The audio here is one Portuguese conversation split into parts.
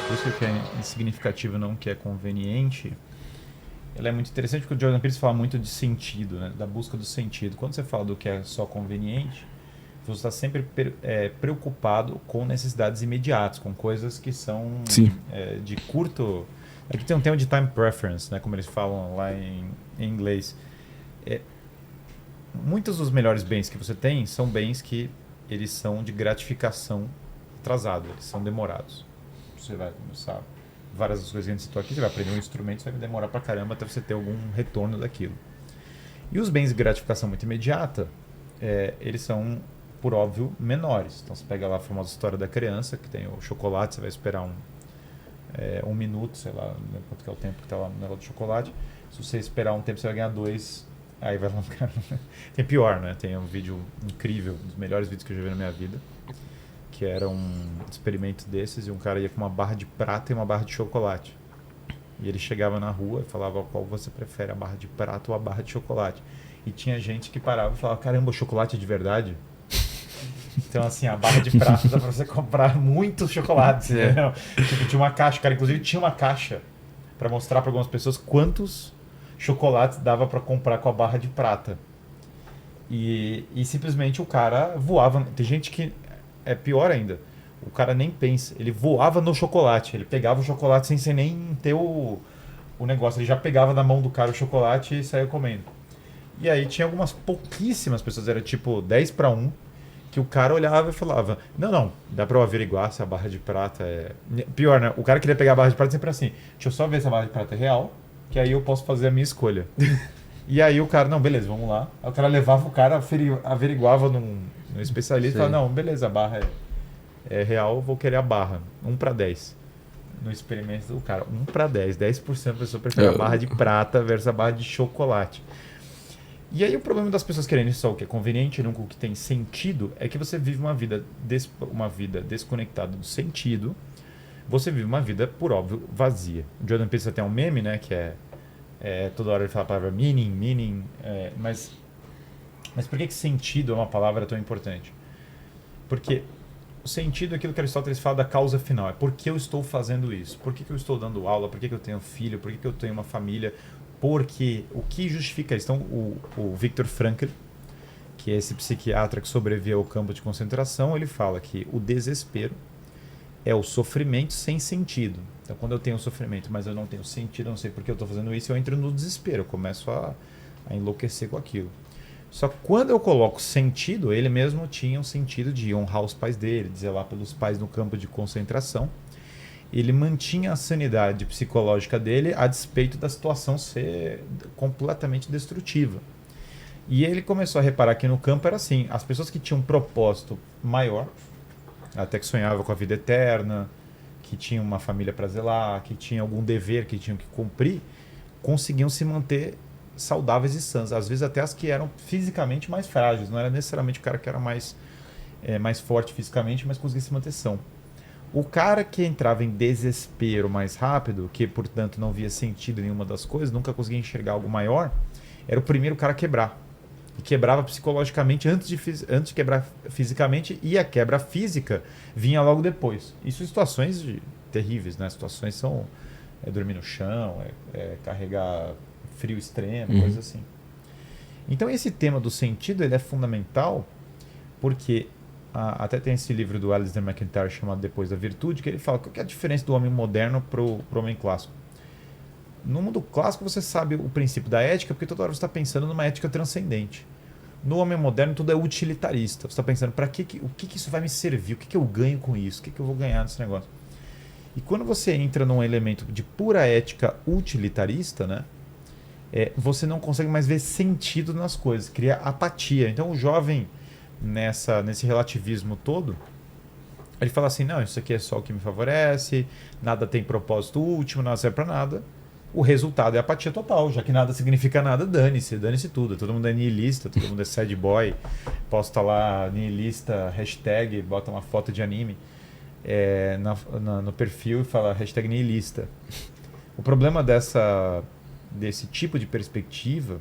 por isso que é insignificativo, não que é conveniente, ela é muito interessante porque o Jordan Peterson fala muito de sentido, né? Da busca do sentido. Quando você fala do que é só conveniente, você está sempre preocupado com necessidades imediatas, com coisas que são Sim. de curto... Aqui tem um tema de time preference, né? Como eles falam lá em inglês. É, muitos dos melhores bens que você tem são bens que eles são de gratificação atrasada, eles são demorados. Você vai começar várias das coisas que a gente citou aqui, você vai aprender um instrumento, você vai demorar pra caramba até você ter algum retorno daquilo. E os bens de gratificação muito imediata, eles são, por óbvio, menores. Então você pega lá a famosa história da criança, que tem o chocolate, você vai esperar um minuto, sei lá, não lembro quanto que é o tempo que está lá no negócio do chocolate. Se você esperar um tempo, você vai ganhar dois. Aí vai lá. Tem pior, né? Tem um vídeo incrível, um dos melhores vídeos que eu já vi na minha vida, que era um experimento desses e um cara ia com uma barra de prata e uma barra de chocolate. E ele chegava na rua e falava qual você prefere, a barra de prata ou a barra de chocolate. E tinha gente que parava e falava, caramba, o chocolate é de verdade? Então, assim, a barra de prata dá pra você comprar muitos chocolates, entendeu? Tipo, tinha uma caixa, cara, inclusive tinha uma caixa pra mostrar pra algumas pessoas quantos chocolates dava pra comprar com a barra de prata. E simplesmente o cara voava. Tem gente que é pior ainda. O cara nem pensa, ele voava no chocolate. Ele pegava o chocolate sem nem ter o negócio. Ele já pegava na mão do cara o chocolate e saía comendo. E aí tinha algumas pouquíssimas pessoas, era tipo 10 para um, que o cara olhava e falava: Não, não, dá pra eu averiguar se a barra de prata é. Pior, né? O cara queria pegar a barra de prata sempre assim: Deixa eu só ver se a barra de prata é real, que aí eu posso fazer a minha escolha. E aí o cara, não, beleza, vamos lá. Aí o cara levava o cara, averiguava num especialista e Sei. falava: Não, beleza, a barra é real, eu vou querer a barra. 1 para 10. No experimento do cara, 1 para 10, 10% da pessoa prefere a barra de prata versus a barra de chocolate. E aí o problema das pessoas querendo só o que é conveniente, não o que tem sentido, é que você vive uma vida desconectada do sentido. Você vive uma vida, por óbvio, vazia. O Jordan Peterson tem um meme, né, que toda hora ele fala a palavra meaning, mas por que sentido é uma palavra tão importante? Porque o sentido é aquilo que Aristóteles fala da causa final. É por que eu estou fazendo isso? Por que eu estou dando aula? Por que eu tenho filho? Por que eu tenho uma família? Porque o que justifica isso? Então, o Viktor Frankl, que é esse psiquiatra que sobreviveu ao campo de concentração, ele fala que o desespero é o sofrimento sem sentido. Então, quando eu tenho sofrimento, mas eu não tenho sentido, eu não sei por que eu estou fazendo isso, eu entro no desespero, eu começo a enlouquecer com aquilo. Só que quando eu coloco sentido, ele mesmo tinha um sentido de honrar os pais dele, de zelar pelos pais no campo de concentração. Ele mantinha a sanidade psicológica dele a despeito da situação ser completamente destrutiva. E ele começou a reparar que no campo era assim, as pessoas que tinham um propósito maior, até que sonhavam com a vida eterna, que tinham uma família para zelar, que tinham algum dever que tinham que cumprir, conseguiam se manter saudáveis e sãs. Às vezes até as que eram fisicamente mais frágeis, não era necessariamente o cara que era mais forte fisicamente, mas conseguia se manter são. O cara que entrava em desespero mais rápido, que portanto não via sentido em nenhuma das coisas, nunca conseguia enxergar algo maior, era o primeiro cara a quebrar. E quebrava psicologicamente antes de quebrar fisicamente, e a quebra física vinha logo depois. Isso em situações terríveis, né? Situações são dormir no chão, carregar frio extremo, coisas assim. Então esse tema do sentido ele é fundamental porque até tem esse livro do Alistair McIntyre chamado Depois da Virtude, que ele fala qual que é a diferença do homem moderno pro homem clássico. No mundo clássico você sabe o princípio da ética porque toda hora você está pensando numa ética transcendente. No homem moderno tudo é utilitarista. Você está pensando o que isso vai me servir, o que eu ganho com isso, o que eu vou ganhar nesse negócio. E quando você entra num elemento de pura ética utilitarista, né, você não consegue mais ver sentido nas coisas, cria apatia. Então o jovem nesse relativismo todo, ele fala assim, não, isso aqui é só o que me favorece, nada tem propósito último, nada serve pra nada. O resultado é apatia total, já que nada significa nada, dane-se tudo. Todo mundo é nihilista, todo mundo é sad boy, posta lá nihilista, hashtag, bota uma foto de anime no perfil e fala hashtag nihilista. O problema desse tipo de perspectiva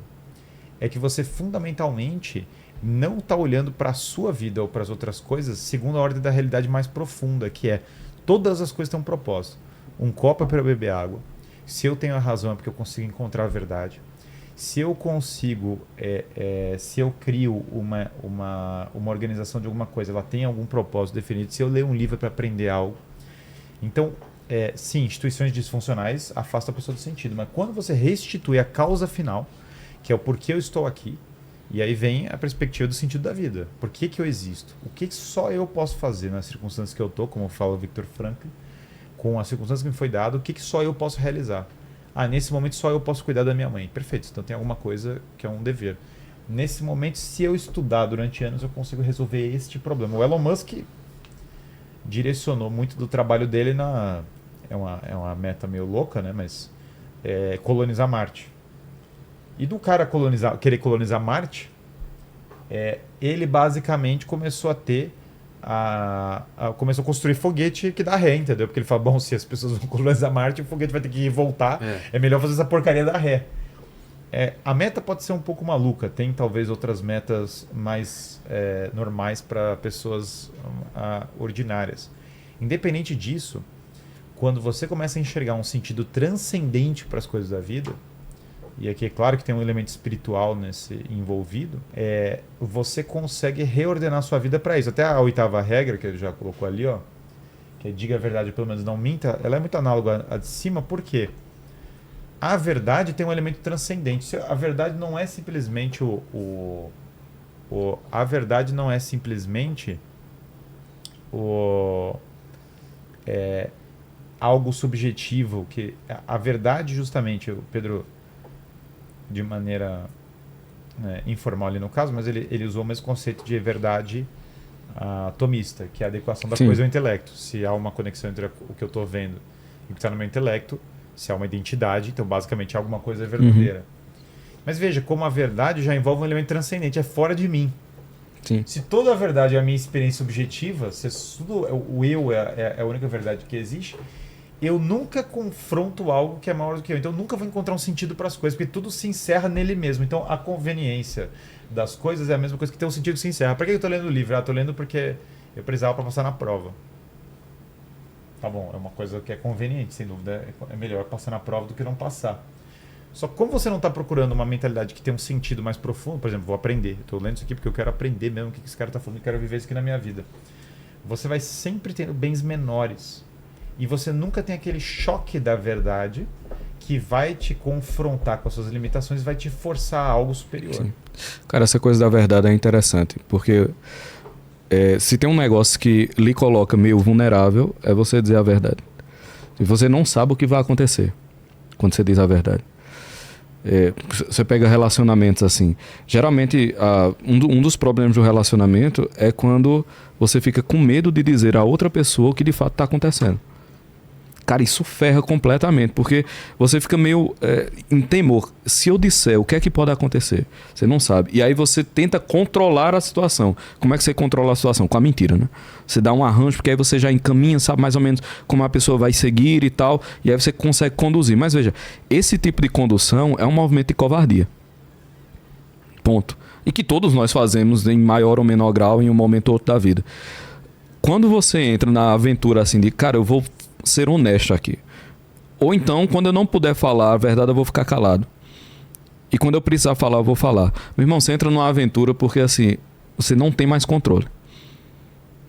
é que você fundamentalmente não está olhando para a sua vida ou para as outras coisas segundo a ordem da realidade mais profunda, que é todas as coisas têm um propósito. Um copo é para beber água. Se eu tenho a razão é porque eu consigo encontrar a verdade. Se eu consigo, se eu crio uma organização de alguma coisa, ela tem algum propósito definido. Se eu ler um livro para aprender algo. Então, sim, instituições disfuncionais afastam a pessoa do sentido. Mas quando você restitui a causa final, que é o porquê eu estou aqui, e aí vem a perspectiva do sentido da vida. Por que eu existo? O que só eu posso fazer nas circunstâncias que eu estou, como fala o Viktor Frankl, com as circunstâncias que me foi dado, o que só eu posso realizar? Nesse momento só eu posso cuidar da minha mãe. Perfeito, então tem alguma coisa que é um dever. Nesse momento, se eu estudar durante anos, eu consigo resolver este problema. O Elon Musk direcionou muito do trabalho dele é uma meta meio louca, né? Mas colonizar Marte. E do cara querer colonizar Marte, ele basicamente começou a ter começou a construir foguete que dá ré, entendeu? Porque ele fala, bom, se as pessoas vão colonizar Marte, o foguete vai ter que voltar, é melhor fazer essa porcaria da ré. A meta pode ser um pouco maluca, tem talvez outras metas mais normais para pessoas ordinárias. Independente disso, quando você começa a enxergar um sentido transcendente para as coisas da vida, e aqui é claro que tem um elemento espiritual nesse envolvido, você consegue reordenar a sua vida para isso. Até a 8ª regra, que ele já colocou ali, ó, que é diga a verdade, pelo menos não minta, ela é muito análoga à de cima, por quê? A verdade tem um elemento transcendente. A verdade não é simplesmente a verdade não é simplesmente algo subjetivo, que a verdade justamente, o Pedro, de maneira informal ali no caso, mas ele usou o mesmo conceito de verdade atomista, que é a adequação da coisa ao intelecto. Se há uma conexão entre o que eu estou vendo e o que está no meu intelecto, se há uma identidade, então basicamente alguma coisa é verdadeira. Mas veja, como a verdade já envolve um elemento transcendente, é fora de mim. Sim. Se toda a verdade é a minha experiência subjetiva, se tudo, o eu é a única verdade que existe, eu nunca confronto algo que é maior do que eu. Então eu nunca vou encontrar um sentido para as coisas, porque tudo se encerra nele mesmo. Então a conveniência das coisas é a mesma coisa que tem um sentido que se encerra. Por que eu estou lendo o livro? Estou lendo porque eu precisava para passar na prova. Tá bom, é uma coisa que é conveniente, sem dúvida. É melhor passar na prova do que não passar. Só que como você não está procurando uma mentalidade que tem um sentido mais profundo, por exemplo, vou aprender. Estou lendo isso aqui porque eu quero aprender mesmo o que esse cara está falando, eu quero viver isso aqui na minha vida. Você vai sempre tendo bens menores. E você nunca tem aquele choque da verdade que vai te confrontar com as suas limitações e vai te forçar a algo superior. Sim. Cara, essa coisa da verdade é interessante, porque se tem um negócio que lhe coloca meio vulnerável, é você dizer a verdade. E você não sabe o que vai acontecer quando você diz a verdade. Você pega relacionamentos assim. Geralmente, um dos problemas do relacionamento é quando você fica com medo de dizer a outra pessoa o que de fato está acontecendo. Cara, isso ferra completamente, porque você fica meio em temor. Se eu disser, o que é que pode acontecer? Você não sabe. E aí você tenta controlar a situação. Como é que você controla a situação? Com a mentira, né? Você dá um arranjo, porque aí você já encaminha, sabe mais ou menos como a pessoa vai seguir e tal, e aí você consegue conduzir. Mas veja, esse tipo de condução é um movimento de covardia. Ponto. E que todos nós fazemos em maior ou menor grau em um momento ou outro da vida. Quando você entra na aventura assim de, cara, eu vou ser honesto aqui. Ou então, quando eu não puder falar a verdade, eu vou ficar calado. E quando eu precisar falar, eu vou falar. Meu irmão, você entra numa aventura porque assim, você não tem mais controle.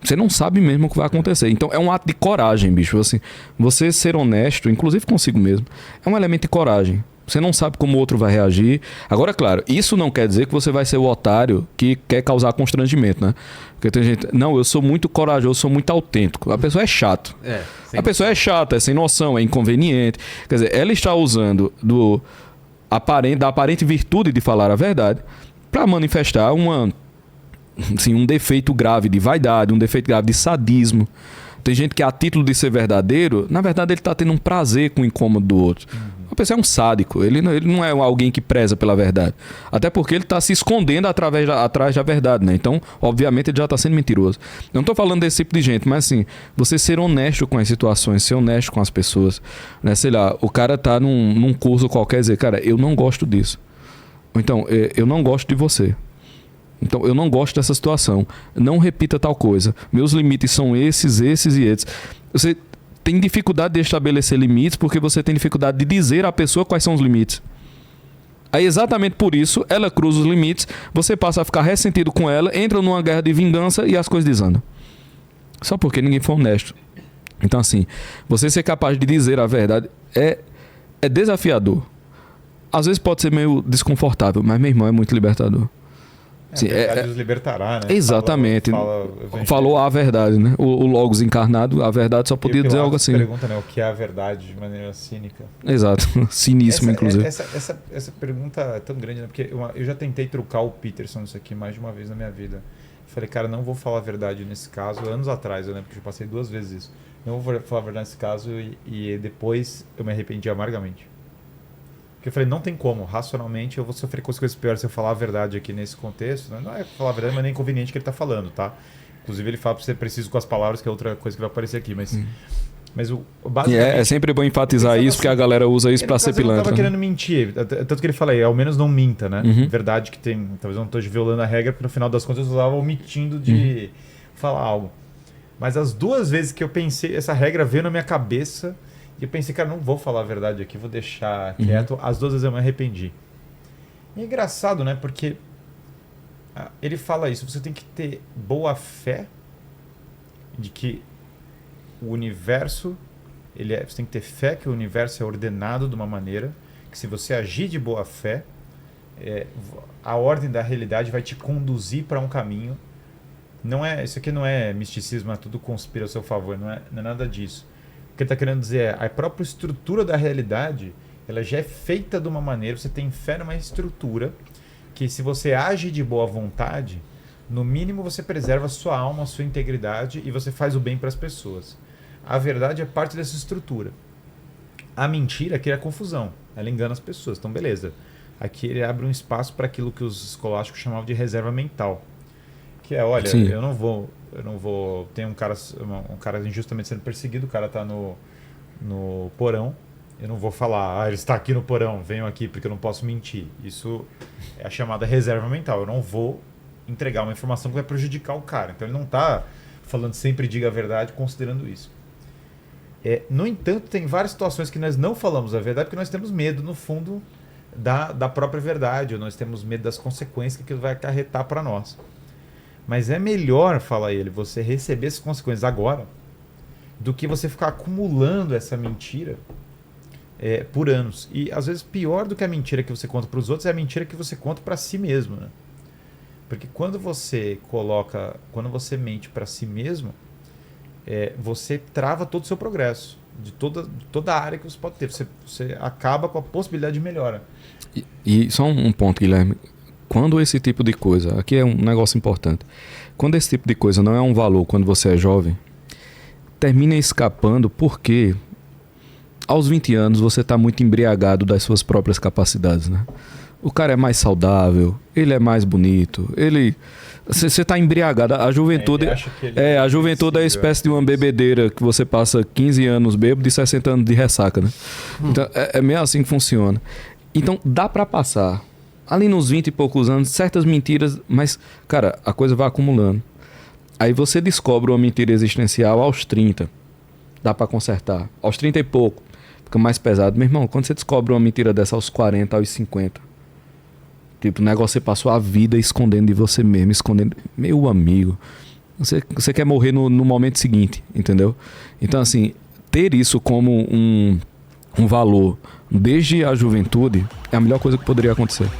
Você não sabe mesmo o que vai acontecer. Então é um ato de coragem, bicho. Assim, você ser honesto, inclusive consigo mesmo, é um elemento de coragem. Você não sabe como o outro vai reagir. Agora, claro, isso não quer dizer que você vai ser o otário que quer causar constrangimento, né? Porque tem gente... Não, eu sou muito corajoso, eu sou muito autêntico. A pessoa é chato. A pessoa é chata, é sem noção, é inconveniente. Quer dizer, ela está usando da aparente virtude de falar a verdade para manifestar um defeito grave de vaidade, um defeito grave de sadismo. Tem gente que, a título de ser verdadeiro, na verdade ele está tendo um prazer com o incômodo do outro. A pessoa é um sádico, ele não é alguém que preza pela verdade. Até porque ele está se escondendo atrás da verdade, né? Então, obviamente, ele já está sendo mentiroso. Eu não estou falando desse tipo de gente, mas assim, você ser honesto com as situações, ser honesto com as pessoas. Né? Sei lá, o cara está num curso qualquer e dizer, cara, eu não gosto disso. Ou então, eu não gosto de você. Então, eu não gosto dessa situação. Não repita tal coisa. Meus limites são esses e esses. Você tem dificuldade de estabelecer limites porque você tem dificuldade de dizer à pessoa quais são os limites. Aí exatamente por isso, ela cruza os limites, você passa a ficar ressentido com ela, entra numa guerra de vingança e as coisas desandam. Só porque ninguém foi honesto. Então assim, você ser capaz de dizer a verdade é desafiador. Às vezes pode ser meio desconfortável, mas meu irmão é muito libertador. A verdade os libertará, né? Exatamente. Falou a verdade, né? O Logos encarnado, a verdade só podia dizer algo assim. Pergunta, né? O que é a verdade de maneira cínica. Exato. Ciníssimo, inclusive. Essa pergunta é tão grande, né? Porque eu já tentei trucar o Peterson nisso aqui mais de uma vez na minha vida. Falei, cara, não vou falar a verdade nesse caso. Anos atrás, eu lembro que eu passei 2 vezes isso. Não vou falar a verdade nesse caso e depois eu me arrependi amargamente. Porque eu falei, não tem como, racionalmente eu vou sofrer consequências piores se eu falar a verdade aqui nesse contexto. Não é falar a verdade, mas nem inconveniente que ele está falando, tá? Inclusive ele fala para ser preciso com as palavras, que é outra coisa que vai aparecer aqui, mas basicamente... É sempre bom enfatizar isso, porque a galera usa isso para ser pilantra. Ele não estava querendo mentir, tanto que ele fala aí, ao menos não minta, né? Verdade que tem, talvez eu não esteja violando a regra, porque no final das contas eu estava omitindo de falar algo. Mas as 2 vezes que eu pensei, essa regra veio na minha cabeça... E eu pensei, cara, não vou falar a verdade aqui, vou deixar quieto. As 2 vezes eu me arrependi. E é engraçado, né? Porque ele fala isso, você tem que ter boa fé de que o universo, você tem que ter fé que o universo é ordenado de uma maneira que se você agir de boa fé, a ordem da realidade vai te conduzir para um caminho. Isso aqui não é misticismo, tudo conspira a seu favor, não é nada disso. O que ele está querendo dizer é a própria estrutura da realidade, ela já é feita de uma maneira, você tem fé numa estrutura que se você age de boa vontade, no mínimo você preserva a sua alma, a sua integridade e você faz o bem para as pessoas. A verdade é parte dessa estrutura. A mentira cria confusão, ela engana as pessoas, então beleza. Aqui ele abre um espaço para aquilo que os escolásticos chamavam de reserva mental. Que é, olha, Sim. eu não vou... Tem um cara injustamente sendo perseguido, o cara está no porão. Eu não vou falar, ele está aqui no porão, venham aqui porque eu não posso mentir. Isso é a chamada reserva mental. Eu não vou entregar uma informação que vai prejudicar o cara. Então ele não está falando sempre diga a verdade considerando isso. No entanto, tem várias situações que nós não falamos a verdade porque nós temos medo, no fundo, da própria verdade. Ou nós temos medo das consequências que aquilo vai acarretar para nós. Mas é melhor, fala ele, você receber essas consequências agora do que você ficar acumulando essa mentira por anos. E às vezes pior do que a mentira que você conta para os outros é a mentira que você conta para si mesmo, né? Porque quando você mente para si mesmo, você trava todo o seu progresso, de toda a área que você pode ter. Você acaba com a possibilidade de melhora. E só um ponto, Guilherme. Quando esse tipo de coisa, aqui é um negócio importante, quando esse tipo de coisa não é um valor quando você é jovem, termina escapando porque aos 20 anos você está muito embriagado das suas próprias capacidades, né? O cara é mais saudável, ele é mais bonito, você está embriagado. A juventude a juventude é a espécie de uma bebedeira que você passa 15 anos bêbado e 60 anos de ressaca, né? Então é meio assim que funciona. Então dá para passar ali nos 20 e poucos anos, certas mentiras, mas, cara, a coisa vai acumulando. Aí você descobre uma mentira existencial aos 30. Dá pra consertar. Aos 30 e pouco, fica mais pesado. Meu irmão, quando você descobre uma mentira dessa aos 40, aos 50, tipo, o negócio você passou a vida escondendo de você mesmo, escondendo... Meu amigo, você quer morrer no momento seguinte, entendeu? Então, assim, ter isso como um valor desde a juventude é a melhor coisa que poderia acontecer.